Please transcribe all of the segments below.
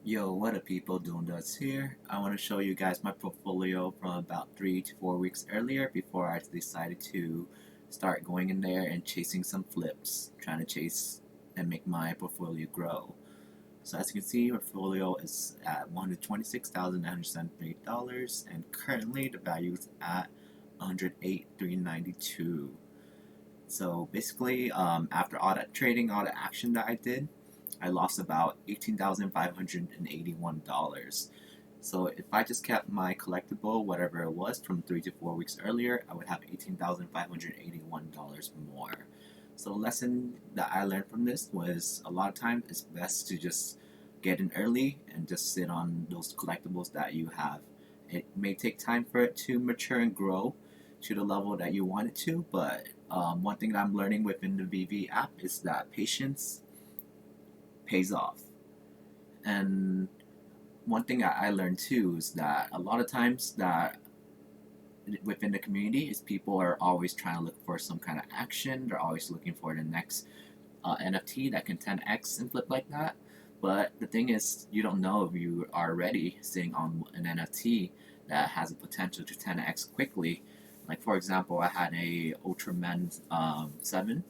Yo, what up people, doing Dots here. I want to show you guys my portfolio from about 3 to 4 weeks earlier before I decided to start going in there and chasing some flips, trying to chase and make my portfolio grow. So as you can see, my portfolio is at $126,978 and currently the value is at 108,392. So basically, after all that trading, all the action that I did, I lost about $18,581. So if I just kept my collectible, whatever it was, from 3 to 4 weeks earlier, I would have $18,581 more. So a lesson that I learned from this was a lot of times it's best to just get in early and just sit on those collectibles that you have. It may take time for it to mature and grow to the level that you want it to, but one thing that I'm learning within the VEVE app is that patience pays off. And one thing that I learned too is that a lot of times that within the community is people are always trying to look for some kind of action. They're always looking for the next NFT that can 10x and flip like that. But the thing is, you don't know if you are already sitting on an NFT that has a potential to 10x quickly. Like for example, I had a Ultraman 7,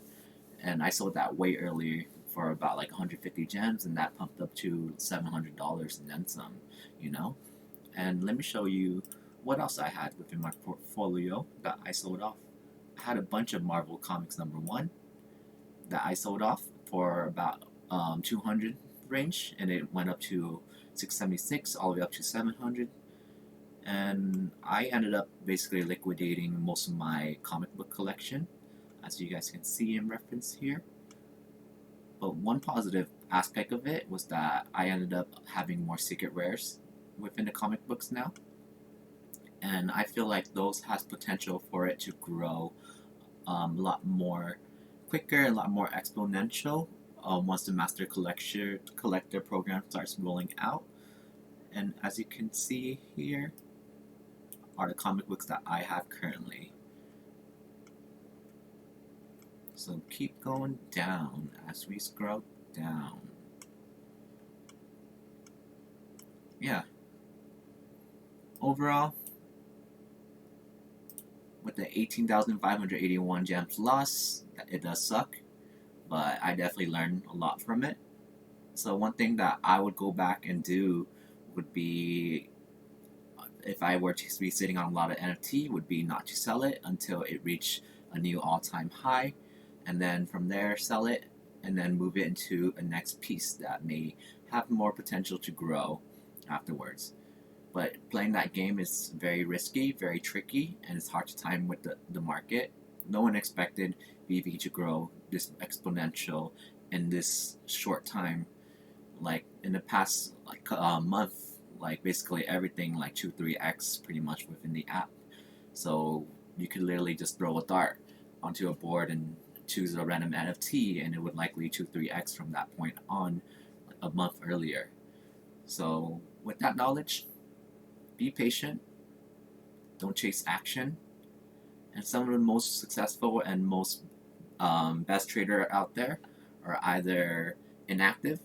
and I sold that way earlier for about like 150 gems, and that pumped up to $700 and then some, you know. And let me show you what else I had within my portfolio that I sold off. I had a bunch of Marvel Comics #1 that I sold off for about 200 range, and it went up to 676 all the way up to 700. And I ended up basically liquidating most of my comic book collection, as you guys can see in reference here. But one positive aspect of it was that I ended up having more secret rares within the comic books now, and I feel like those has potential for it to grow a lot more quicker, a lot more exponential once the Master Collector program starts rolling out. And as you can see here are the comic books that I have currently. So keep going down as we scroll down. Yeah. Overall, with the 18,581 gems lost, it does suck, but I definitely learned a lot from it. So one thing that I would go back and do would be, if I were to be sitting on a lot of NFT, would be not to sell it until it reached a new all-time high, and then from there sell it, and then move it into a next piece that may have more potential to grow afterwards. But playing that game is very risky, very tricky, and it's hard to time with the market. No one expected VEVE to grow this exponential in this short time. Like in the past month, like basically everything like 2-3x pretty much within the app. So you could literally just throw a dart onto a board and choose a random NFT, and it would likely 2-3x from that point on a month earlier. So with that knowledge, be patient, don't chase action, and some of the most successful and most best trader out there are either inactive,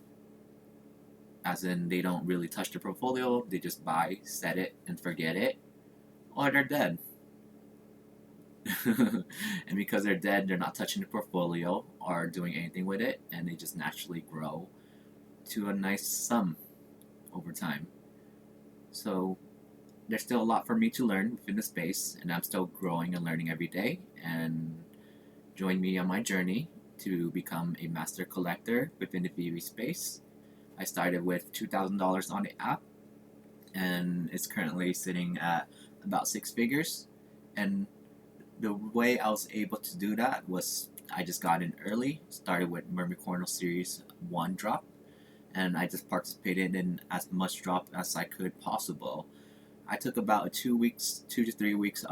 as in they don't really touch the portfolio, they just buy, set it, and forget it, or they're dead. And because they're dead, they're not touching the portfolio or doing anything with it, and they just naturally grow to a nice sum over time. So there's still a lot for me to learn within the space, and I'm still growing and learning every day. And join me on my journey to become a master collector within the VEVE space. I started with $2,000 on the app, and it's currently sitting at about 6 figures. And the way I was able to do that was I just got in early, started with Mermicorno Series 1 drop, and I just participated in as much drop as I could possible. I took about a 2 to 3 weeks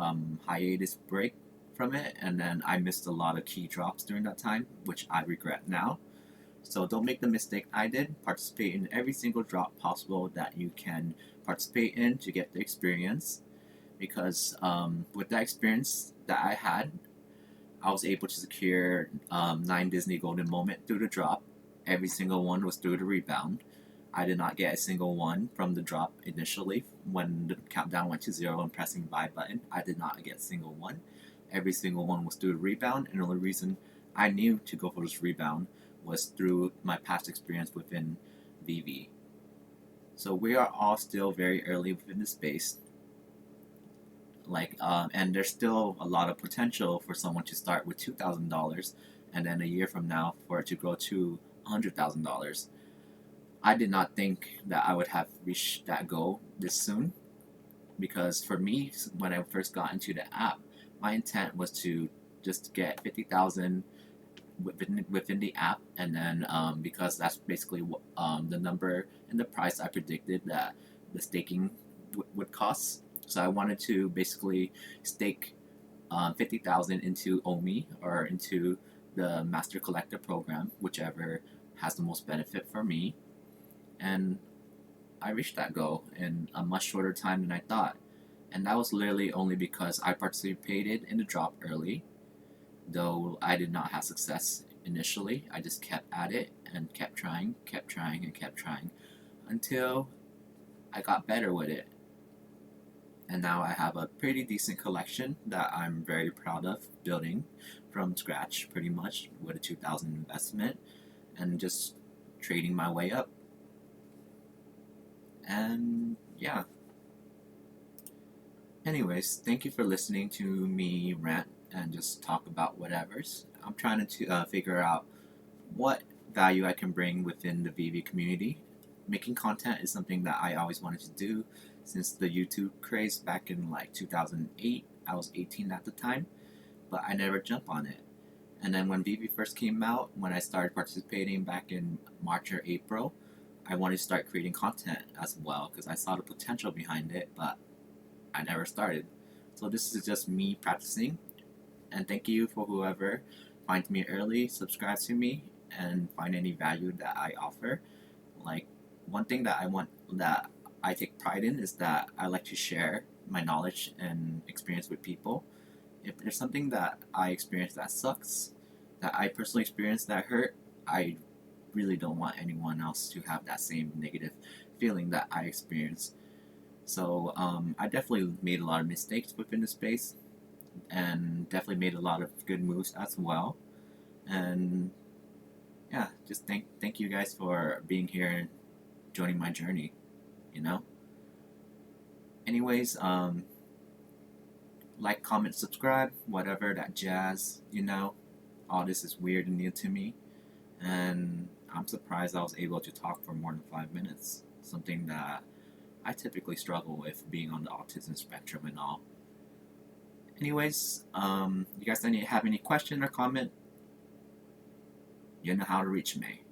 hiatus break from it, and then I missed a lot of key drops during that time, which I regret now. So don't make the mistake I did. Participate in every single drop possible that you can participate in to get the experience. Because with that experience that I had, I was able to secure 9 Disney Golden Moment through the drop. Every single one was through the rebound. I did not get a single one from the drop initially when the countdown went to 0 and pressing buy button. I did not get a single one. Every single one was through a rebound, and the only reason I knew to go for this rebound was through my past experience within VEVE. So we are all still very early within the space. And there's still a lot of potential for someone to start with $2,000 and then a year from now for it to grow to $100,000. I did not think that I would have reached that goal this soon, because for me, when I first got into the app, my intent was to just get 50,000 within the app, and then because that's basically the number and the price I predicted that the staking would cost. So I wanted to basically stake 50,000 into OMI or into the Master Collector program, whichever has the most benefit for me. And I reached that goal in a much shorter time than I thought. And that was literally only because I participated in the drop early. Though I did not have success initially, I just kept at it and kept trying until I got better with it. And now I have a pretty decent collection that I'm very proud of building from scratch, pretty much with a 2,000 investment and just trading my way up. And yeah. Anyways, thank you for listening to me rant and just talk about whatevers. I'm trying to figure out what value I can bring within the VEVE community. Making content is something that I always wanted to do since the YouTube craze back in like 2008. I was 18 at the time, but I never jumped on it. And then when VEVE first came out, when I started participating back in March or April, I wanted to start creating content as well because I saw the potential behind it, but I never started. So this is just me practicing. And thank you for whoever finds me early, subscribes to me, and find any value that I offer. Like, one thing that I take pride in is that I like to share my knowledge and experience with people. If there's something that I experience that sucks, that I personally experienced that hurt, I really don't want anyone else to have that same negative feeling that I experienced. So I definitely made a lot of mistakes within the space, and definitely made a lot of good moves as well. And yeah, just thank you guys for being here and joining my journey. You know. Anyways, like, comment, subscribe, whatever that jazz. You know, all this is weird and new to me, and I'm surprised I was able to talk for more than 5 minutes. Something that I typically struggle with, being on the autism spectrum and all. Anyways, you guys have any question or comment? You know how to reach me.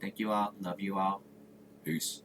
Thank you all. Love you all. Peace.